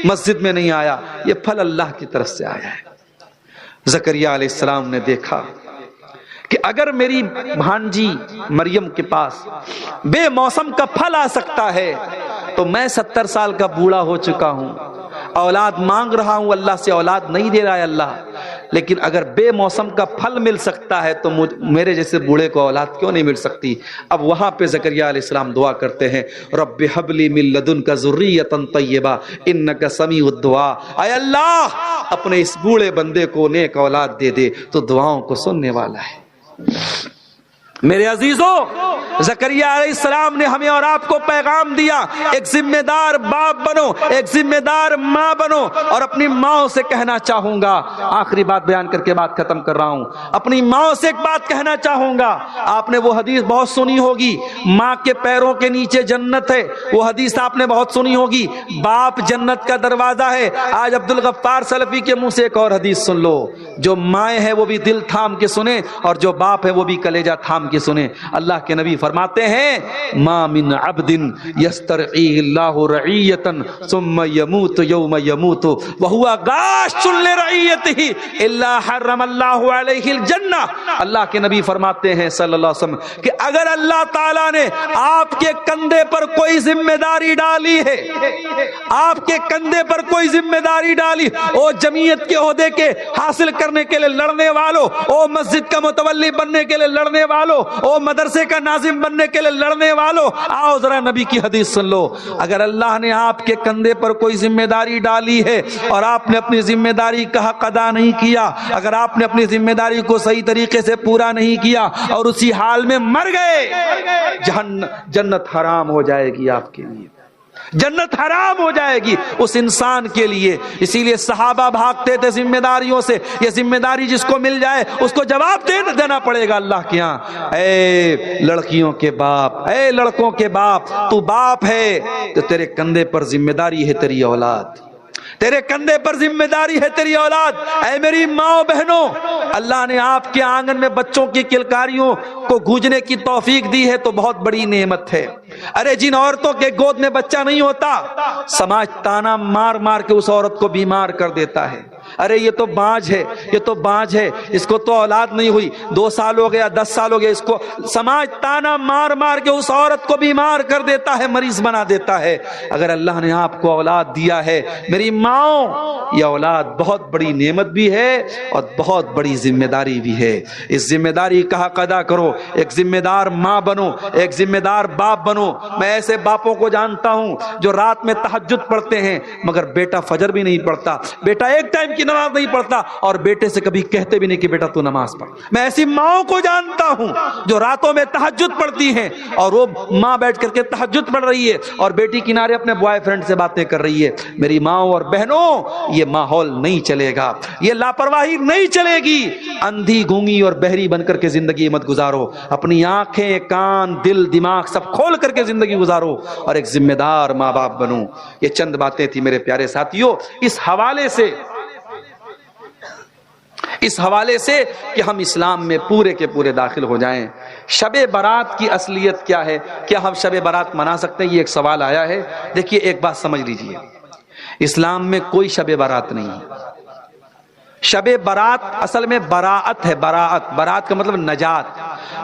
[SPEAKER 1] مسجد میں نہیں آیا، یہ پھل اللہ کی طرف سے آیا ہے۔ زکریا علیہ السلام نے دیکھا کہ اگر میری بھانجی مریم کے پاس بے موسم کا پھل آ سکتا ہے تو میں 70 سال کا بوڑھا ہو چکا ہوں، اولاد مانگ رہا ہوں، اللہ سے اولاد نہیں دے رہا ہے اللہ، لیکن اگر بے موسم کا پھل مل سکتا ہے تو میرے جیسے بوڑھے کو اولاد کیوں نہیں مل سکتی؟ اب وہاں پہ زکریا علیہ السلام دعا کرتے ہیں، رب ھب لی من لدنک ذریۃ طیبہ انک سمیع الدعاء، اے اللہ اپنے اس بوڑھے بندے کو نیک اولاد دے دے تو دعاؤں کو سننے والا ہے۔ میرے عزیزوں، زکریا علیہ السلام نے ہمیں اور آپ کو پیغام دیا، ایک ذمہ دار باپ بنو، ایک ذمہ دار ماں بنو، اور اپنی ماں سے کہنا چاہوں گا، آخری بات بیان کر کے بات ختم کر رہا ہوں، اپنی ماں سے ایک بات کہنا چاہوں گا۔ آپ نے وہ حدیث بہت سنی ہوگی، ماں کے پیروں کے نیچے جنت ہے، وہ حدیث آپ نے بہت سنی ہوگی، باپ جنت کا دروازہ ہے۔ آج عبد الغفار سلفی کے منہ سے ایک اور حدیث سن لو، جو مائیں ہیں وہ بھی دل تھام کے سنیں اور جو باپ ہے وہ بھی کلیجہ تھام کے سنیں۔ اللہ کے نبی فرماتے ہیں ما من عبد یسترعیہ اللہ رعیتا ثم یموت یوم یموت وہو غاش لرعیتہ الا حرم اللہ علیہ الجنہ۔ اللہ کے نبی فرماتے ہیں صلی اللہ علیہ وسلم کہ اگر اللہ تعالیٰ نے آپ کے کندھے پر کوئی ذمہ داری ڈالی ہے، آپ کے کندھے پر کوئی ذمہ داری ڈالی، او جمعیت کے عہدے کے حاصل کرنے کے لیے لڑنے والوں، او مسجد کا متولی بننے کے لیے لڑنے والوں، او مدرسے کا ناظم بننے کے لیے لڑنے والوں، آؤ ذرا نبی کی حدیث سن لو۔ اگر اللہ نے آپ کے کندھے پر کوئی ذمہ داری ڈالی ہے اور آپ نے اپنی ذمہ داری کا حق ادا نہیں کیا، اگر آپ نے اپنی ذمہ داری کو صحیح طریقے سے پورا نہیں کیا اور اسی حال میں مر گئے، جنت حرام ہو جائے گی آپ کے لیے، جنت حرام ہو جائے گی اس انسان کے لیے۔ اسی لیے صحابہ بھاگتے تھے ذمہ داریوں سے، یہ ذمہ داری جس کو مل جائے اس کو جواب دینا پڑے گا اللہ کے ہاں۔ اے لڑکیوں کے باپ، اے لڑکوں کے باپ، تو باپ ہے تو تیرے کندھے پر ذمہ داری ہے تیری اولاد، تیرے کندھے پر ذمہ داری ہے تیری اولاد۔ اے میری ماں بہنوں، اللہ نے آپ کے آنگن میں بچوں کی کلکاریوں کو گونجنے کی توفیق دی ہے تو بہت بڑی نعمت ہے۔ ارے جن عورتوں کے گود میں بچہ نہیں ہوتا، سماج تانا مار مار کے اس عورت کو بیمار کر دیتا ہے۔ ارے یہ تو بانج ہے، یہ تو بانج ہے، اس کو تو اولاد نہیں ہوئی، 2 سال ہو گیا، 10 سال ہو گیا، اس کو سماج تانا مار مار کے اس عورت کو بیمار کر دیتا ہے، مریض بنا دیتا ہے۔ اگر اللہ نے آپ کو اولاد دیا ہے میری ماں، یہ اولاد بہت بڑی نعمت بھی ہے اور بہت بڑی ذمہ داری بھی ہے۔ اس ذمہ داری کا حق ادا کرو، ایک ذمہ دار ماں بنو، ایک ذمہ دار باپ بنو۔ میں ایسے باپوں کو جانتا ہوں جو رات میں تہجد پڑھتے ہیں مگر بیٹا فجر بھی نہیں پڑھتا، بیٹا ایک ٹائم کی نماز نہیں پڑھتا اور بیٹے سے کبھی کہتے بھی نہیں کہ بیٹا تو نماز پڑھ۔ میں ایسی ماں کو جانتا ہوں جو راتوں میں تہجد پڑھتی ہیں اور وہ ماں بیٹھ کر کے تہجد پڑھ رہی ہے اور بیٹی کنارے اپنے بوائے فرینڈ سے باتیں کر رہی ہے۔ میری ماں اور بہنوں، یہ ماحول نہیں چلے گا، یہ لاپرواہی نہیں چلے گی۔ اندھی گونگی اور بہری بن کر کے زندگی مت گزارو، اپنی آنکھیں کان دل دماغ سب کھول کر کے زندگی گزارو اور ایک ذمہ دار ماں باپ بنو۔ یہ چند باتیں تھی میرے پیارے ساتھیوں اس حوالے سے کہ ہم اسلام میں پورے کے پورے داخل ہو جائیں۔ شب برات کی اصلیت کیا ہے؟ کیا ہم شب برات منا سکتے ہیں؟ یہ ایک سوال آیا ہے۔ دیکھیے ایک بات سمجھ لیجئے، اسلام میں کوئی شب برات نہیں ہے۔ شب برات اصل میں براعت ہے، برات کا مطلب نجات۔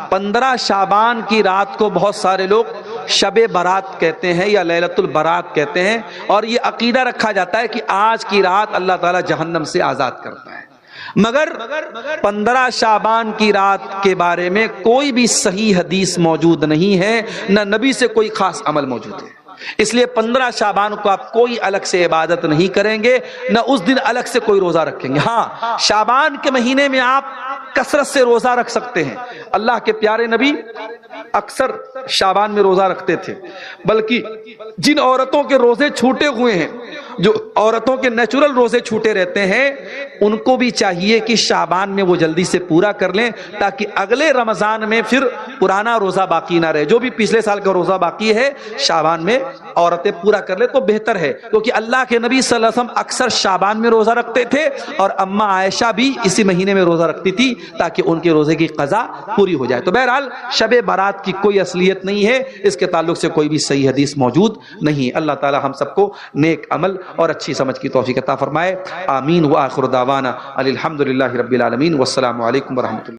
[SPEAKER 1] 15 شعبان کی رات کو بہت سارے لوگ شب برات کہتے ہیں یا لیلۃ البرات کہتے ہیں، اور یہ عقیدہ رکھا جاتا ہے کہ آج کی رات اللہ تعالیٰ جہنم سے آزاد کرتا ہے۔ مگر 15 شعبان کی رات کے بارے میں کوئی بھی صحیح حدیث موجود نہیں ہے، نہ نبی سے کوئی خاص عمل موجود ہے۔ اس لیے 15 شعبان کو آپ کوئی الگ سے عبادت نہیں کریں گے، نہ اس دن الگ سے کوئی روزہ رکھیں گے۔ ہاں، شعبان کے مہینے میں آپ کثرت سے روزہ رکھ سکتے ہیں۔ اللہ کے پیارے نبی اکثر شعبان میں روزہ رکھتے تھے، بلکہ جن عورتوں کے روزے چھوٹے ہوئے ہیں، جو عورتوں کے نیچرل روزے چھوٹے رہتے ہیں، ان کو بھی چاہیے کہ شعبان میں وہ جلدی سے پورا کر لیں تاکہ اگلے رمضان میں پھر پرانا روزہ باقی نہ رہے۔ جو بھی پچھلے سال کا روزہ باقی ہے شعبان میں عورتیں پورا کر لیں تو بہتر ہے، کیونکہ اللہ کے نبی صلی اللہ علیہ وسلم اکثر شعبان میں روزہ رکھتے تھے اور اماں عائشہ بھی اسی مہینے میں روزہ رکھتی تھی تاکہ ان کے روزے کی قضا پوری ہو جائے۔ تو بہرحال شب برات کی کوئی اصلیت نہیں ہے، اس کے تعلق سے کوئی بھی صحیح حدیث موجود نہیں۔ اللہ تعالی ہم سب کو نیک عمل اور اچھی سمجھ کی توفیق عطا فرمائے، آمین۔ وآخر دعوانا الحمدللہ رب العالمین، والسلام علیکم ورحمۃ اللہ۔